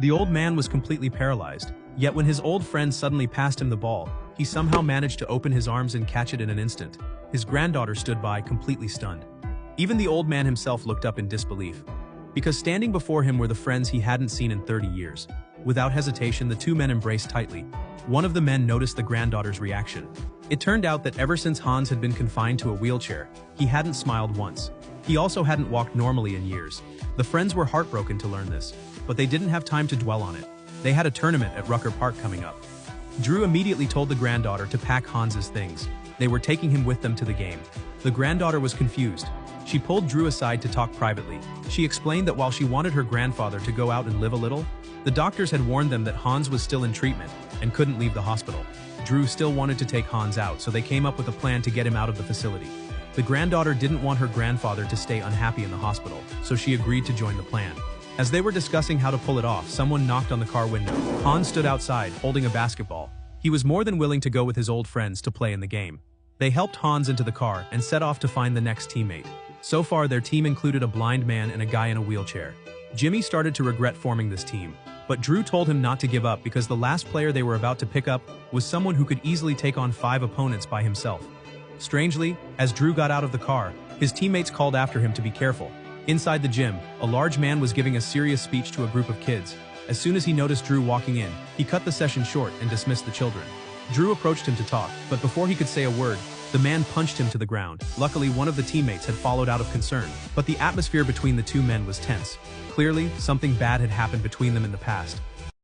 The old man was completely paralyzed, yet when his old friend suddenly passed him the ball, he somehow managed to open his arms and catch it in an instant. His granddaughter stood by, completely stunned. Even the old man himself looked up in disbelief, because standing before him were the friends he hadn't seen in 30 years. Without hesitation, the two men embraced tightly. One of the men noticed the granddaughter's reaction. It turned out that ever since Hans had been confined to a wheelchair, he hadn't smiled once. He also hadn't walked normally in years. The friends were heartbroken to learn this, but they didn't have time to dwell on it. They had a tournament at Rucker Park coming up. Drew immediately told the granddaughter to pack Hans's things. They were taking him with them to the game. The granddaughter was confused. She pulled Drew aside to talk privately. She explained that while she wanted her grandfather to go out and live a little, the doctors had warned them that Hans was still in treatment and couldn't leave the hospital. Drew still wanted to take Hans out, so they came up with a plan to get him out of the facility. The granddaughter didn't want her grandfather to stay unhappy in the hospital, so she agreed to join the plan. As they were discussing how to pull it off, someone knocked on the car window. Hans stood outside, holding a basketball. He was more than willing to go with his old friends to play in the game. They helped Hans into the car and set off to find the next teammate. So far, their team included a blind man and a guy in a wheelchair. Jimmy started to regret forming this team, but Drew told him not to give up because the last player they were about to pick up was someone who could easily take on 5 opponents by himself. Strangely, as Drew got out of the car, his teammates called after him to be careful. Inside the gym, a large man was giving a serious speech to a group of kids. As soon as he noticed Drew walking in, he cut the session short and dismissed the children. Drew approached him to talk, but before he could say a word, the man punched him to the ground. Luckily, one of the teammates had followed out of concern, but the atmosphere between the two men was tense. Clearly, something bad had happened between them in the past.